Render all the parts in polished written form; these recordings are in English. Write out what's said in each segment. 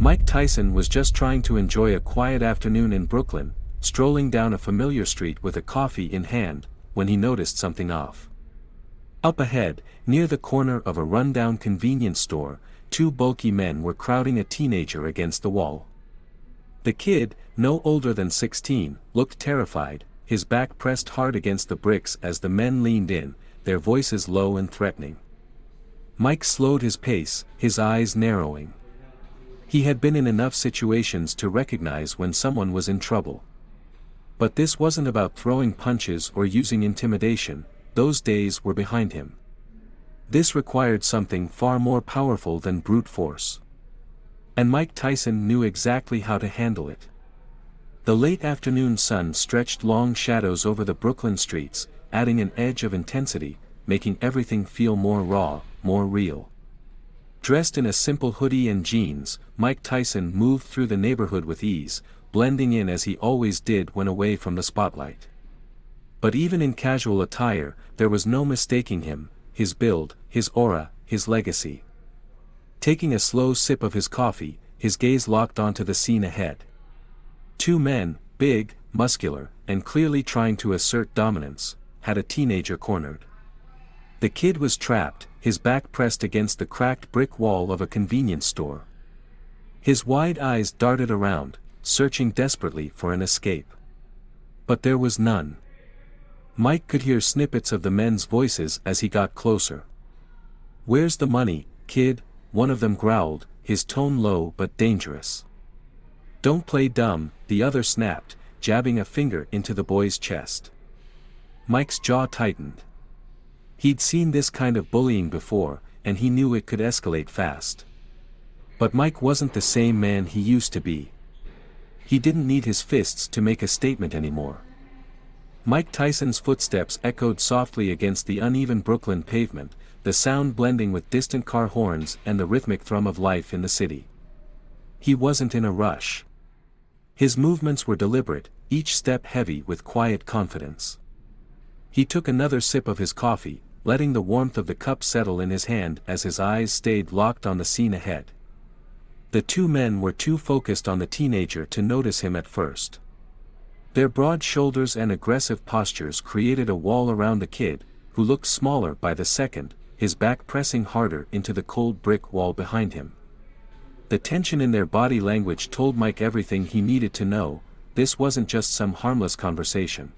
Mike Tyson was just trying to enjoy a quiet afternoon in Brooklyn, strolling down a familiar street with a coffee in hand, when he noticed something off. Up ahead, near the corner of a rundown convenience store, two bulky men were crowding a teenager against the wall. The kid, no older than 16, looked terrified, his back pressed hard against the bricks as the men leaned in, their voices low and threatening. Mike slowed his pace, his eyes narrowing. He had been in enough situations to recognize when someone was in trouble. But this wasn't about throwing punches or using intimidation, those days were behind him. This required something far more powerful than brute force. And Mike Tyson knew exactly how to handle it. The late afternoon sun stretched long shadows over the Brooklyn streets, adding an edge of intensity, making everything feel more raw, more real. Dressed in a simple hoodie and jeans, Mike Tyson moved through the neighborhood with ease, blending in as he always did when away from the spotlight. But even in casual attire, there was no mistaking him, his build, his aura, his legacy. Taking a slow sip of his coffee, his gaze locked onto the scene ahead. Two men, big, muscular, and clearly trying to assert dominance, had a teenager cornered. The kid was trapped, his back pressed against the cracked brick wall of a convenience store. His wide eyes darted around, searching desperately for an escape. But there was none. Mike could hear snippets of the men's voices as he got closer. "Where's the money, kid?" one of them growled, his tone low but dangerous. "Don't play dumb," the other snapped, jabbing a finger into the boy's chest. Mike's jaw tightened. He'd seen this kind of bullying before, and he knew it could escalate fast. But Mike wasn't the same man he used to be. He didn't need his fists to make a statement anymore. Mike Tyson's footsteps echoed softly against the uneven Brooklyn pavement, the sound blending with distant car horns and the rhythmic thrum of life in the city. He wasn't in a rush. His movements were deliberate, each step heavy with quiet confidence. He took another sip of his coffee, letting the warmth of the cup settle in his hand as his eyes stayed locked on the scene ahead. The two men were too focused on the teenager to notice him at first. Their broad shoulders and aggressive postures created a wall around the kid, who looked smaller by the second, his back pressing harder into the cold brick wall behind him. The tension in their body language told Mike everything he needed to know. This wasn't just some harmless conversation.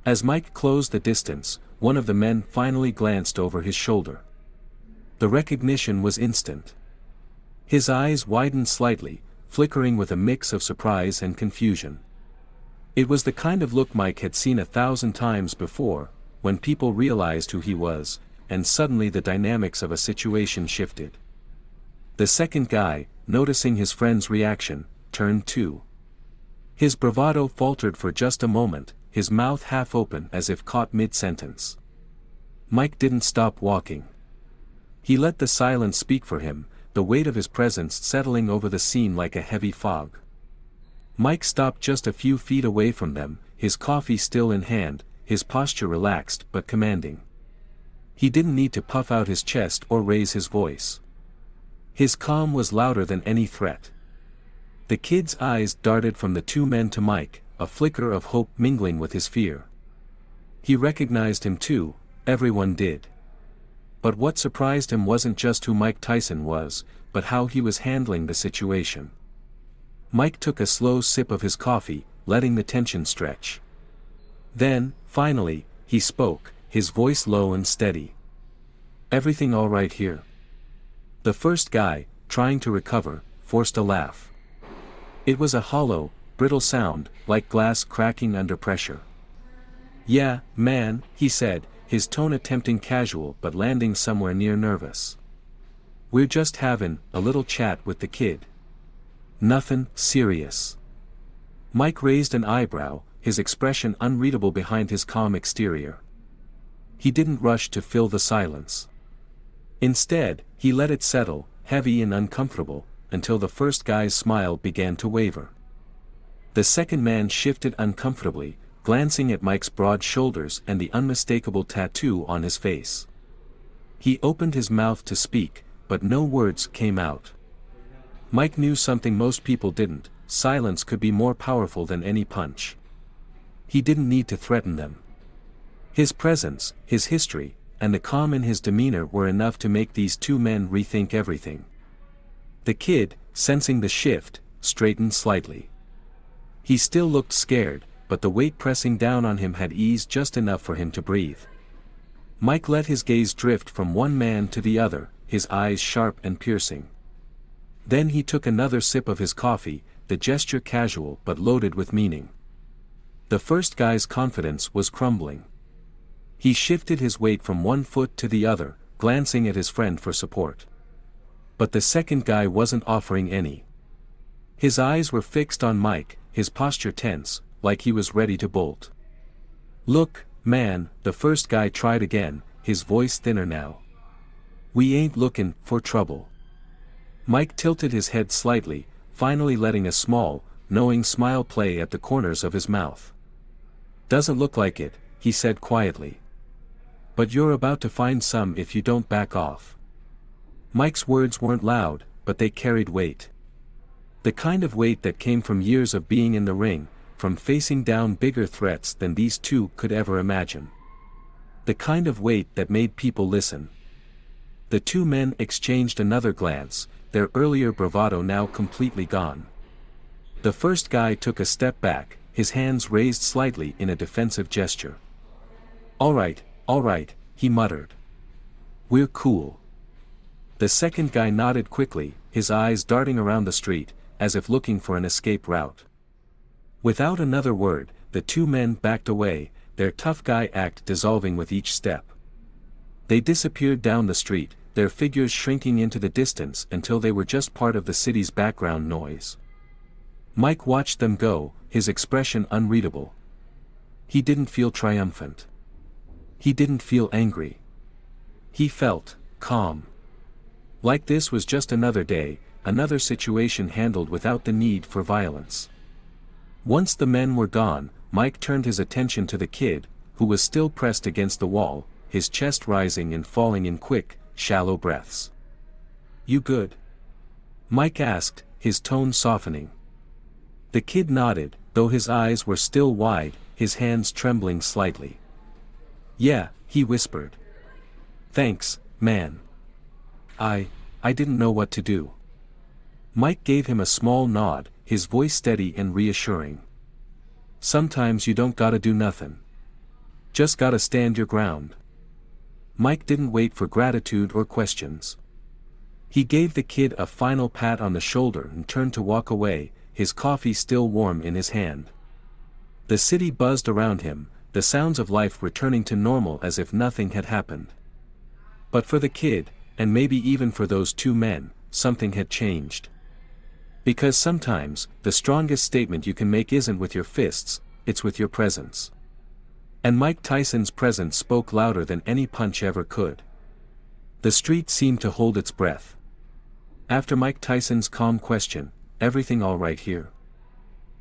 As Mike closed the distance, one of the men finally glanced over his shoulder. The recognition was instant. His eyes widened slightly, flickering with a mix of surprise and confusion. It was the kind of look Mike had seen 1,000 times before, when people realized who he was, and suddenly the dynamics of a situation shifted. The second guy, noticing his friend's reaction, turned too. His bravado faltered for just a moment, his mouth half open as if caught mid-sentence. Mike didn't stop walking. He let the silence speak for him, the weight of his presence settling over the scene like a heavy fog. Mike stopped just a few feet away from them, his coffee still in hand, his posture relaxed but commanding. He didn't need to puff out his chest or raise his voice. His calm was louder than any threat. The kid's eyes darted from the two men to Mike, a flicker of hope mingling with his fear. He recognized him too, everyone did. But what surprised him wasn't just who Mike Tyson was, but how he was handling the situation. Mike took a slow sip of his coffee, letting the tension stretch. Then, finally, he spoke, his voice low and steady. "Everything all right here?" The first guy, trying to recover, forced a laugh. It was a hollow, brittle sound, like glass cracking under pressure. "Yeah, man," he said, his tone attempting casual but landing somewhere near nervous. "We're just having a little chat with the kid. Nothin' serious." Mike raised an eyebrow, his expression unreadable behind his calm exterior. He didn't rush to fill the silence. Instead, he let it settle, heavy and uncomfortable, until the first guy's smile began to waver. The second man shifted uncomfortably, glancing at Mike's broad shoulders and the unmistakable tattoo on his face. He opened his mouth to speak, but no words came out. Mike knew something most people didn't: silence could be more powerful than any punch. He didn't need to threaten them. His presence, his history, and the calm in his demeanor were enough to make these two men rethink everything. The kid, sensing the shift, straightened slightly. He still looked scared, but the weight pressing down on him had eased just enough for him to breathe. Mike let his gaze drift from one man to the other, his eyes sharp and piercing. Then he took another sip of his coffee, the gesture casual but loaded with meaning. The first guy's confidence was crumbling. He shifted his weight from one foot to the other, glancing at his friend for support. But the second guy wasn't offering any. His eyes were fixed on Mike, his posture tense, like he was ready to bolt. "Look, man," the first guy tried again, his voice thinner now. "We ain't looking for trouble." Mike tilted his head slightly, finally letting a small, knowing smile play at the corners of his mouth. "Doesn't look like it," he said quietly. "But you're about to find some if you don't back off." Mike's words weren't loud, but they carried weight. The kind of weight that came from years of being in the ring, from facing down bigger threats than these two could ever imagine. The kind of weight that made people listen. The two men exchanged another glance, their earlier bravado now completely gone. The first guy took a step back, his hands raised slightly in a defensive gesture. All right, he muttered. "We're cool." The second guy nodded quickly, his eyes darting around the street, as if looking for an escape route. Without another word, the two men backed away, their tough guy act dissolving with each step. They disappeared down the street, their figures shrinking into the distance until they were just part of the city's background noise. Mike watched them go, his expression unreadable. He didn't feel triumphant. He didn't feel angry. He felt calm. Like this was just another day, another situation handled without the need for violence. Once the men were gone, Mike turned his attention to the kid, who was still pressed against the wall, his chest rising and falling in quick, shallow breaths. "You good?" Mike asked, his tone softening. The kid nodded, though his eyes were still wide, his hands trembling slightly. "Yeah," he whispered. "Thanks, man. I didn't know what to do." Mike gave him a small nod, his voice steady and reassuring. "Sometimes you don't gotta do nothing. Just gotta stand your ground." Mike didn't wait for gratitude or questions. He gave the kid a final pat on the shoulder and turned to walk away, his coffee still warm in his hand. The city buzzed around him, the sounds of life returning to normal as if nothing had happened. But for the kid, and maybe even for those two men, something had changed. Because sometimes, the strongest statement you can make isn't with your fists, it's with your presence. And Mike Tyson's presence spoke louder than any punch ever could. The street seemed to hold its breath. After Mike Tyson's calm question, "Everything all right here?"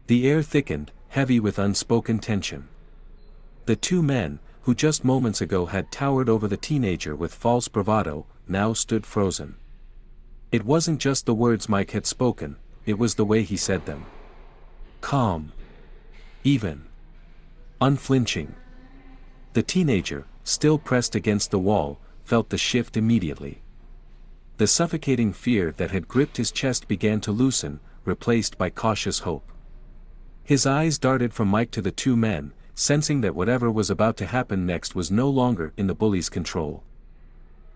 The air thickened, heavy with unspoken tension. The two men, who just moments ago had towered over the teenager with false bravado, now stood frozen. It wasn't just the words Mike had spoken, it was the way he said them. Calm. Even. Unflinching. The teenager, still pressed against the wall, felt the shift immediately. The suffocating fear that had gripped his chest began to loosen, replaced by cautious hope. His eyes darted from Mike to the two men, sensing that whatever was about to happen next was no longer in the bully's control.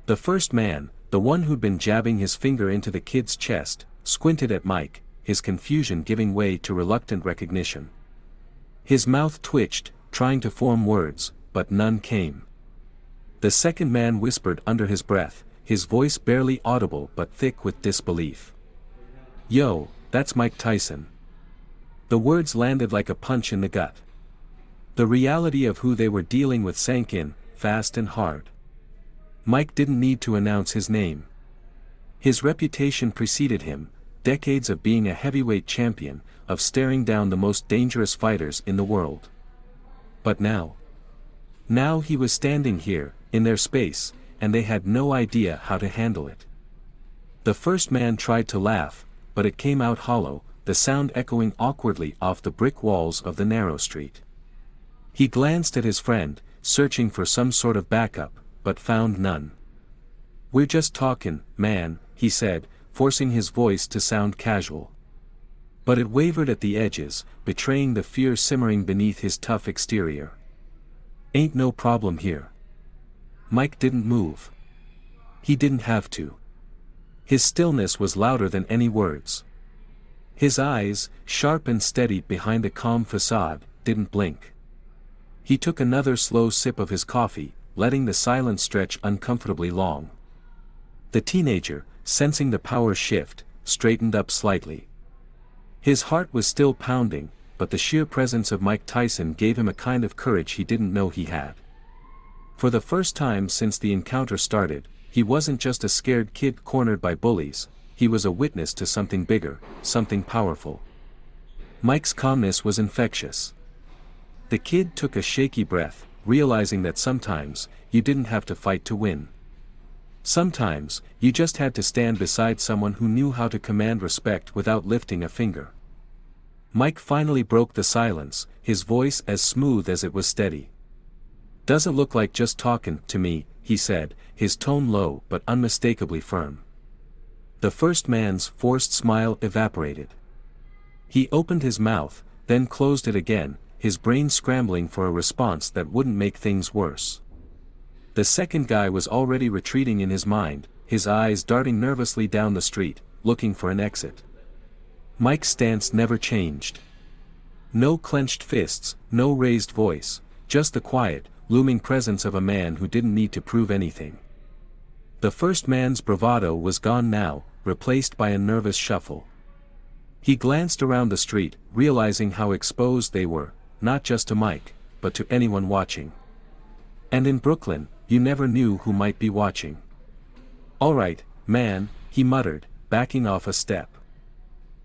The first man, the one who'd been jabbing his finger into the kid's chest, squinted at Mike, his confusion giving way to reluctant recognition. His mouth twitched, trying to form words, but none came. The second man whispered under his breath, his voice barely audible but thick with disbelief. "Yo, that's Mike Tyson." The words landed like a punch in the gut. The reality of who they were dealing with sank in, fast and hard. Mike didn't need to announce his name. His reputation preceded him, decades of being a heavyweight champion, of staring down the most dangerous fighters in the world. But now he was standing here, in their space, and they had no idea how to handle it. The first man tried to laugh, but it came out hollow, the sound echoing awkwardly off the brick walls of the narrow street. He glanced at his friend, searching for some sort of backup, but found none. "We're just talkin', man," he said, forcing his voice to sound casual. But it wavered at the edges, betraying the fear simmering beneath his tough exterior. "Ain't no problem here." Mike didn't move. He didn't have to. His stillness was louder than any words. His eyes, sharp and steady behind a calm facade, didn't blink. He took another slow sip of his coffee, letting the silence stretch uncomfortably long. The teenager, sensing the power shift, straightened up slightly. His heart was still pounding, but the sheer presence of Mike Tyson gave him a kind of courage he didn't know he had. For the first time since the encounter started, he wasn't just a scared kid cornered by bullies, he was a witness to something bigger, something powerful. Mike's calmness was infectious. The kid took a shaky breath, realizing that sometimes, you didn't have to fight to win. Sometimes, you just had to stand beside someone who knew how to command respect without lifting a finger. Mike finally broke the silence, his voice as smooth as it was steady. "Doesn't look like just talking to me," he said, his tone low but unmistakably firm. The first man's forced smile evaporated. He opened his mouth, then closed it again, his brain scrambling for a response that wouldn't make things worse. The second guy was already retreating in his mind, his eyes darting nervously down the street, looking for an exit. Mike's stance never changed. No clenched fists, no raised voice, just the quiet, looming presence of a man who didn't need to prove anything. The first man's bravado was gone now, replaced by a nervous shuffle. He glanced around the street, realizing how exposed they were, not just to Mike, but to anyone watching. And in Brooklyn, you never knew who might be watching. "All right, man," he muttered, backing off a step.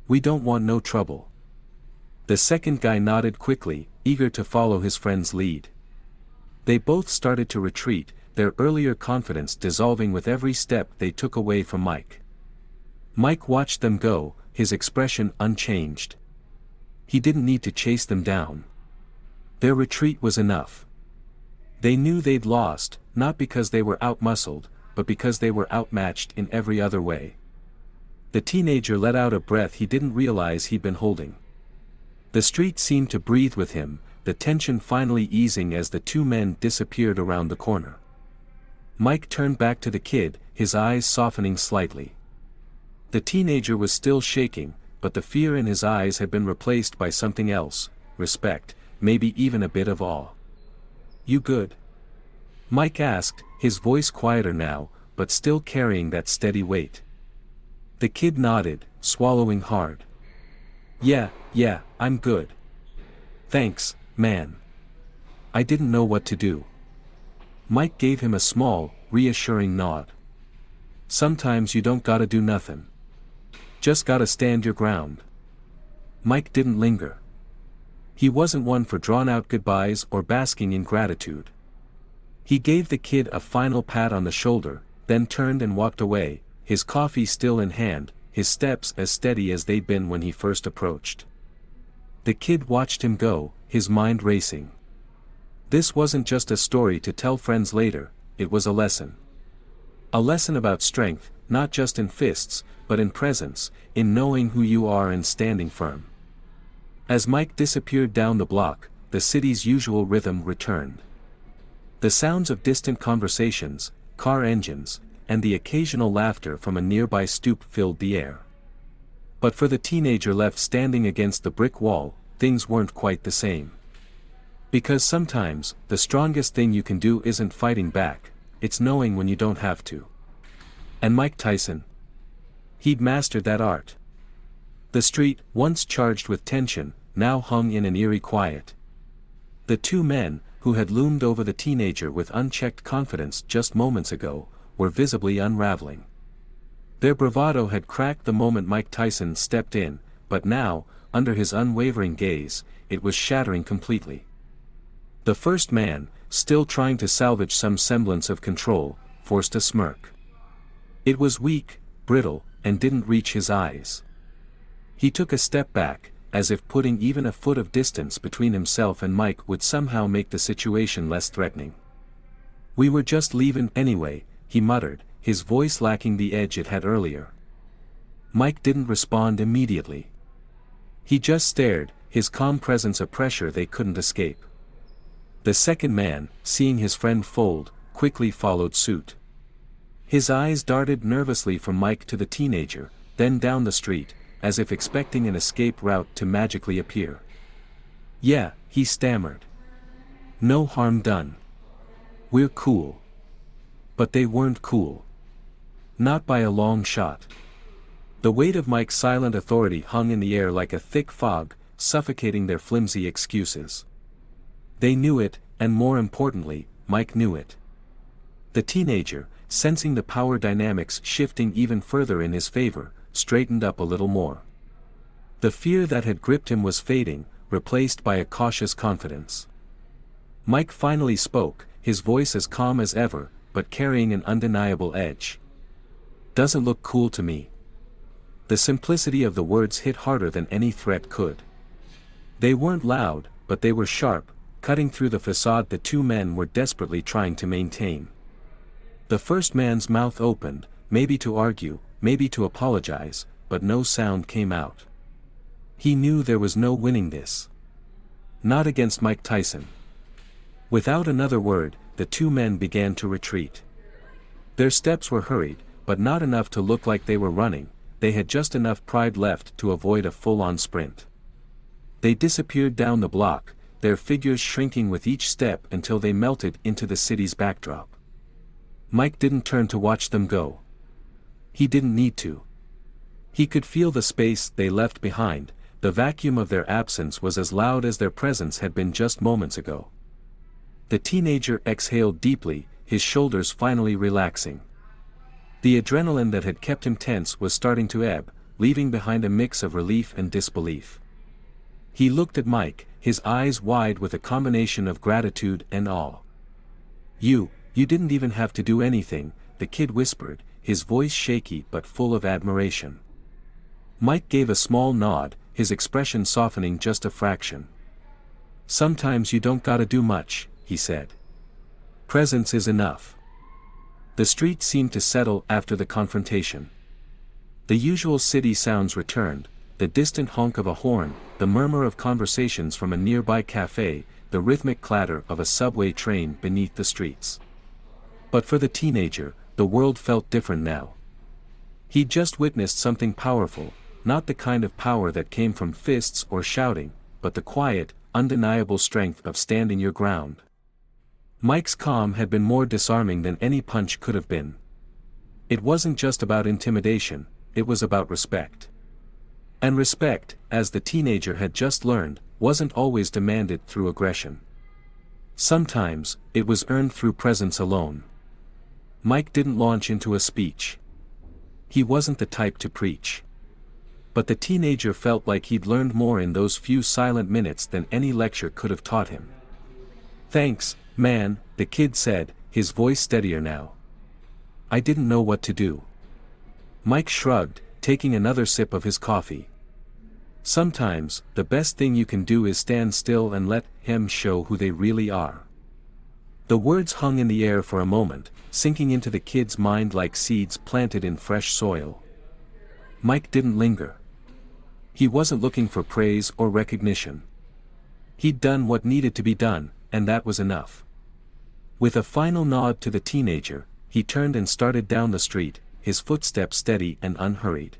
"We don't want no trouble." The second guy nodded quickly, eager to follow his friend's lead. They both started to retreat, their earlier confidence dissolving with every step they took away from Mike. Mike watched them go, his expression unchanged. He didn't need to chase them down. Their retreat was enough. They knew they'd lost, not because they were outmuscled, but because they were outmatched in every other way. The teenager let out a breath he didn't realize he'd been holding. The street seemed to breathe with him, the tension finally easing as the two men disappeared around the corner. Mike turned back to the kid, his eyes softening slightly. The teenager was still shaking, but the fear in his eyes had been replaced by something else, respect, maybe even a bit of awe. "You good?" Mike asked, his voice quieter now, but still carrying that steady weight. The kid nodded, swallowing hard. Yeah, I'm good. Thanks, man. I didn't know what to do." Mike gave him a small, reassuring nod. "Sometimes you don't gotta do nothing. Just gotta stand your ground." Mike didn't linger. He wasn't one for drawn-out goodbyes or basking in gratitude. He gave the kid a final pat on the shoulder, then turned and walked away, his coffee still in hand, his steps as steady as they'd been when he first approached. The kid watched him go, his mind racing. This wasn't just a story to tell friends later, it was a lesson. A lesson about strength, not just in fists, but in presence, in knowing who you are and standing firm. As Mike disappeared down the block, the city's usual rhythm returned. The sounds of distant conversations, car engines, and the occasional laughter from a nearby stoop filled the air. But for the teenager left standing against the brick wall, things weren't quite the same. Because sometimes, the strongest thing you can do isn't fighting back, it's knowing when you don't have to. And Mike Tyson? He'd mastered that art. The street, once charged with tension, now hung in an eerie quiet. The two men, who had loomed over the teenager with unchecked confidence just moments ago, were visibly unraveling. Their bravado had cracked the moment Mike Tyson stepped in, but now, under his unwavering gaze, it was shattering completely. The first man, still trying to salvage some semblance of control, forced a smirk. It was weak, brittle, and didn't reach his eyes. He took a step back, as if putting even a foot of distance between himself and Mike would somehow make the situation less threatening. "We were just leaving anyway," he muttered, his voice lacking the edge it had earlier. Mike didn't respond immediately. He just stared, his calm presence a pressure they couldn't escape. The second man, seeing his friend fold, quickly followed suit. His eyes darted nervously from Mike to the teenager, then down the street, as if expecting an escape route to magically appear. "Yeah," he stammered. "No harm done. We're cool." But they weren't cool. Not by a long shot. The weight of Mike's silent authority hung in the air like a thick fog, suffocating their flimsy excuses. They knew it, and more importantly, Mike knew it. The teenager, sensing the power dynamics shifting even further in his favor, straightened up a little more. The fear that had gripped him was fading, replaced by a cautious confidence. Mike finally spoke, his voice as calm as ever, but carrying an undeniable edge. "Doesn't look cool to me." The simplicity of the words hit harder than any threat could. They weren't loud, but they were sharp, cutting through the facade the two men were desperately trying to maintain. The first man's mouth opened, maybe to argue, maybe to apologize, but no sound came out. He knew there was no winning this. Not against Mike Tyson. Without another word, the two men began to retreat. Their steps were hurried, but not enough to look like they were running. They had just enough pride left to avoid a full-on sprint. They disappeared down the block, their figures shrinking with each step until they melted into the city's backdrop. Mike didn't turn to watch them go. He didn't need to. He could feel the space they left behind. The vacuum of their absence was as loud as their presence had been just moments ago. The teenager exhaled deeply, his shoulders finally relaxing. The adrenaline that had kept him tense was starting to ebb, leaving behind a mix of relief and disbelief. He looked at Mike, his eyes wide with a combination of gratitude and awe. You didn't even have to do anything," the kid whispered, his voice shaky but full of admiration. Mike gave a small nod, his expression softening just a fraction. "Sometimes you don't gotta do much," he said. "Presence is enough." The street seemed to settle after the confrontation. The usual city sounds returned, the distant honk of a horn, the murmur of conversations from a nearby cafe, the rhythmic clatter of a subway train beneath the streets. But for the teenager, the world felt different now. He'd just witnessed something powerful, not the kind of power that came from fists or shouting, but the quiet, undeniable strength of standing your ground. Mike's calm had been more disarming than any punch could have been. It wasn't just about intimidation, it was about respect. And respect, as the teenager had just learned, wasn't always demanded through aggression. Sometimes, it was earned through presence alone. Mike didn't launch into a speech. He wasn't the type to preach. But the teenager felt like he'd learned more in those few silent minutes than any lecture could have taught him. "Thanks, man," the kid said, his voice steadier now. "I didn't know what to do." Mike shrugged, taking another sip of his coffee. "Sometimes, the best thing you can do is stand still and let him show who they really are." The words hung in the air for a moment, sinking into the kid's mind like seeds planted in fresh soil. Mike didn't linger. He wasn't looking for praise or recognition. He'd done what needed to be done, and that was enough. With a final nod to the teenager, he turned and started down the street, his footsteps steady and unhurried.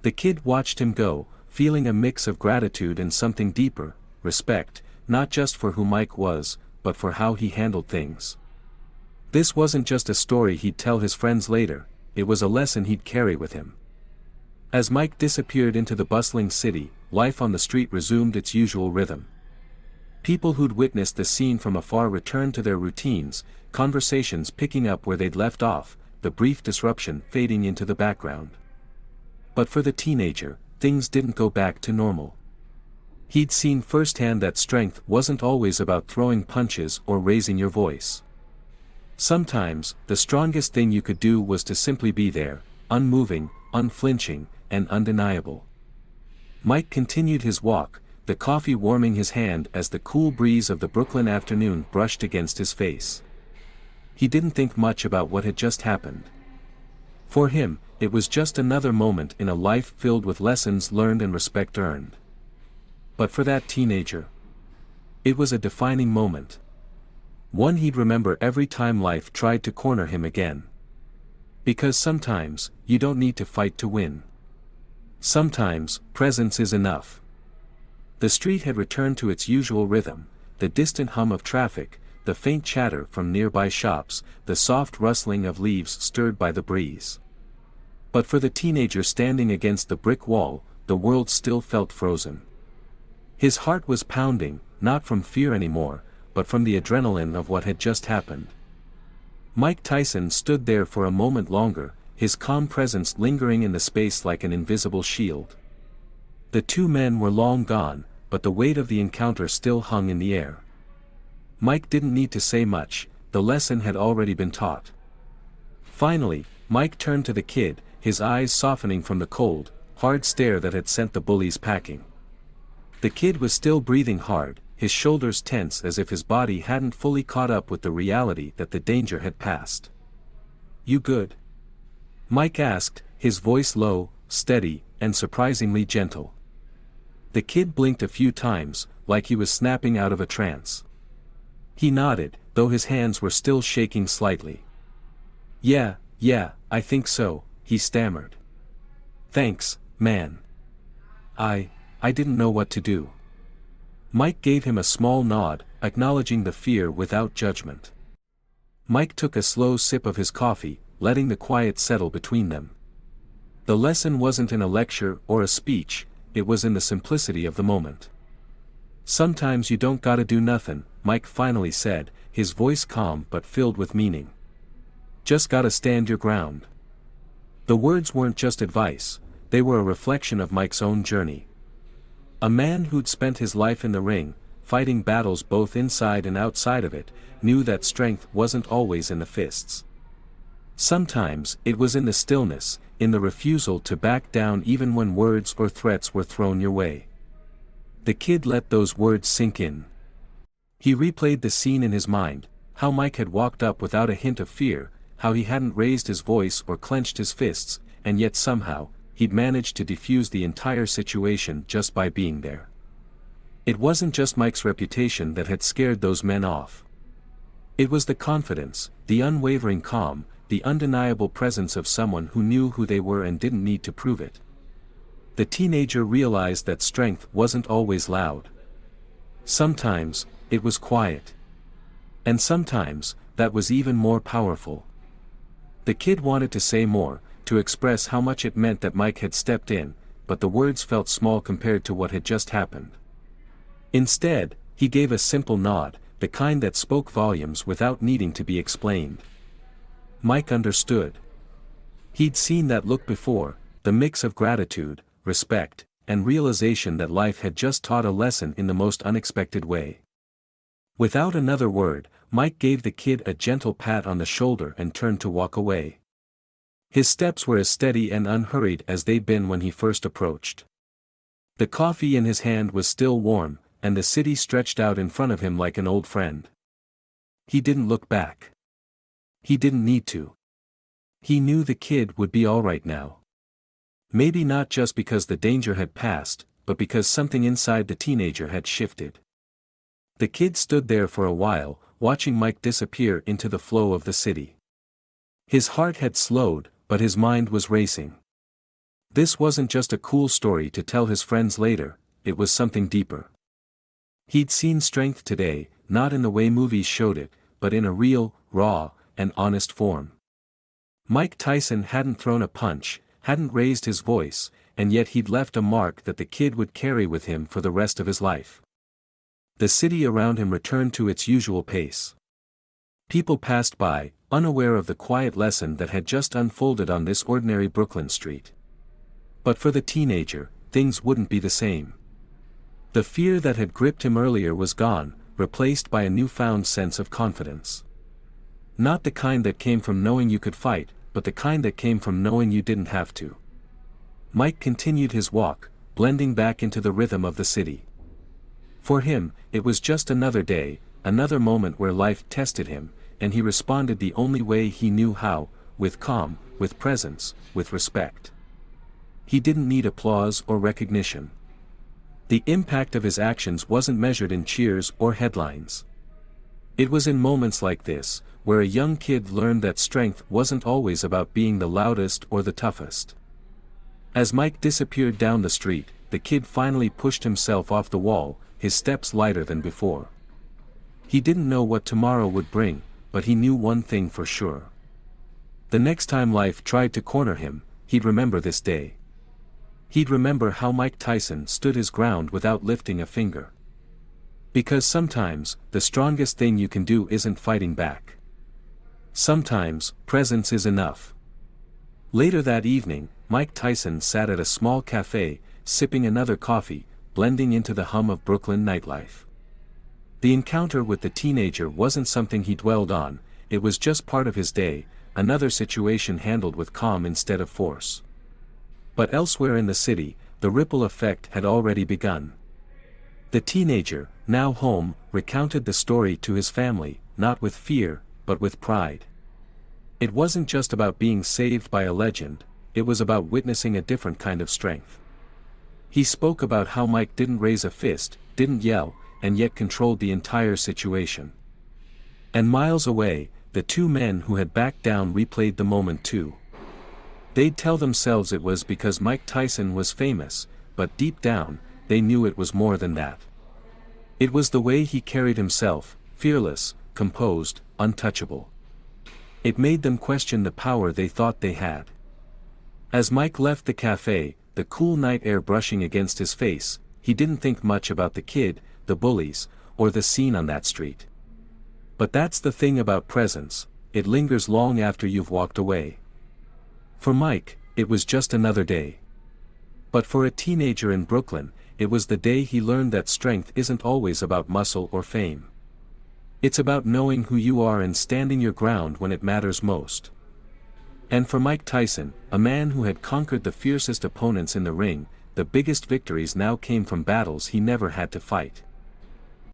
The kid watched him go, feeling a mix of gratitude and something deeper, respect, not just for who Mike was, but for how he handled things. This wasn't just a story he'd tell his friends later, it was a lesson he'd carry with him. As Mike disappeared into the bustling city, life on the street resumed its usual rhythm. People who'd witnessed the scene from afar returned to their routines, conversations picking up where they'd left off, the brief disruption fading into the background. But for the teenager, things didn't go back to normal. He'd seen firsthand that strength wasn't always about throwing punches or raising your voice. Sometimes, the strongest thing you could do was to simply be there, unmoving, unflinching, and undeniable. Mike continued his walk, the coffee warming his hand as the cool breeze of the Brooklyn afternoon brushed against his face. He didn't think much about what had just happened. For him, it was just another moment in a life filled with lessons learned and respect earned. But for that teenager, it was a defining moment. One he'd remember every time life tried to corner him again. Because sometimes, you don't need to fight to win. Sometimes, presence is enough. The street had returned to its usual rhythm, the distant hum of traffic, the faint chatter from nearby shops, the soft rustling of leaves stirred by the breeze. But for the teenager standing against the brick wall, the world still felt frozen. His heart was pounding, not from fear anymore, but from the adrenaline of what had just happened. Mike Tyson stood there for a moment longer, his calm presence lingering in the space like an invisible shield. The two men were long gone, but the weight of the encounter still hung in the air. Mike didn't need to say much, the lesson had already been taught. Finally, Mike turned to the kid, his eyes softening from the cold, hard stare that had sent the bullies packing. The kid was still breathing hard, his shoulders tense as if his body hadn't fully caught up with the reality that the danger had passed. "You good?" Mike asked, his voice low, steady, and surprisingly gentle. The kid blinked a few times, like he was snapping out of a trance. He nodded, though his hands were still shaking slightly. Yeah, I think so," he stammered. "Thanks, man. I didn't know what to do." Mike gave him a small nod, acknowledging the fear without judgment. Mike took a slow sip of his coffee, letting the quiet settle between them. The lesson wasn't in a lecture or a speech, it was in the simplicity of the moment. "Sometimes you don't gotta do nothin'," Mike finally said, his voice calm but filled with meaning. "Just gotta stand your ground." The words weren't just advice, they were a reflection of Mike's own journey. A man who'd spent his life in the ring, fighting battles both inside and outside of it, knew that strength wasn't always in the fists. Sometimes, it was in the stillness, in the refusal to back down even when words or threats were thrown your way. The kid let those words sink in. He replayed the scene in his mind, how Mike had walked up without a hint of fear, how he hadn't raised his voice or clenched his fists, and yet somehow, he'd managed to defuse the entire situation just by being there. It wasn't just Mike's reputation that had scared those men off. It was the confidence, the unwavering calm, the undeniable presence of someone who knew who they were and didn't need to prove it. The teenager realized that strength wasn't always loud. Sometimes, it was quiet. And sometimes, that was even more powerful. The kid wanted to say more, to express how much it meant that Mike had stepped in, but the words felt small compared to what had just happened. Instead, he gave a simple nod, the kind that spoke volumes without needing to be explained. Mike understood. He'd seen that look before, the mix of gratitude, respect, and realization that life had just taught a lesson in the most unexpected way. Without another word, Mike gave the kid a gentle pat on the shoulder and turned to walk away. His steps were as steady and unhurried as they'd been when he first approached. The coffee in his hand was still warm, and the city stretched out in front of him like an old friend. He didn't look back. He didn't need to. He knew the kid would be all right now. Maybe not just because the danger had passed, but because something inside the teenager had shifted. The kid stood there for a while, watching Mike disappear into the flow of the city. His heart had slowed, but his mind was racing. This wasn't just a cool story to tell his friends later, it was something deeper. He'd seen strength today, not in the way movies showed it, but in a real, raw, and honest form. Mike Tyson hadn't thrown a punch, hadn't raised his voice, and yet he'd left a mark that the kid would carry with him for the rest of his life. The city around him returned to its usual pace. People passed by, unaware of the quiet lesson that had just unfolded on this ordinary Brooklyn street. But for the teenager, things wouldn't be the same. The fear that had gripped him earlier was gone, replaced by a newfound sense of confidence. Not the kind that came from knowing you could fight, but the kind that came from knowing you didn't have to. Mike continued his walk, blending back into the rhythm of the city. For him, it was just another day, another moment where life tested him, and he responded the only way he knew how, with calm, with presence, with respect. He didn't need applause or recognition. The impact of his actions wasn't measured in cheers or headlines. It was in moments like this, where a young kid learned that strength wasn't always about being the loudest or the toughest. As Mike disappeared down the street, the kid finally pushed himself off the wall, his steps lighter than before. He didn't know what tomorrow would bring, but he knew one thing for sure. The next time life tried to corner him, he'd remember this day. He'd remember how Mike Tyson stood his ground without lifting a finger. Because sometimes, the strongest thing you can do isn't fighting back. Sometimes, presence is enough. Later that evening, Mike Tyson sat at a small cafe, sipping another coffee, blending into the hum of Brooklyn nightlife. The encounter with the teenager wasn't something he dwelled on, it was just part of his day, another situation handled with calm instead of force. But elsewhere in the city, the ripple effect had already begun. The teenager, now home, recounted the story to his family, not with fear, but with pride. It wasn't just about being saved by a legend, it was about witnessing a different kind of strength. He spoke about how Mike didn't raise a fist, didn't yell, and yet controlled the entire situation. And miles away, the two men who had backed down replayed the moment too. They'd tell themselves it was because Mike Tyson was famous, but deep down, they knew it was more than that. It was the way he carried himself, fearless, composed, untouchable. It made them question the power they thought they had. As Mike left the cafe, the cool night air brushing against his face, he didn't think much about the kid, the bullies, or the scene on that street. But that's the thing about presence, it lingers long after you've walked away. For Mike, it was just another day. But for a teenager in Brooklyn, it was the day he learned that strength isn't always about muscle or fame. It's about knowing who you are and standing your ground when it matters most. And for Mike Tyson, a man who had conquered the fiercest opponents in the ring, the biggest victories now came from battles he never had to fight.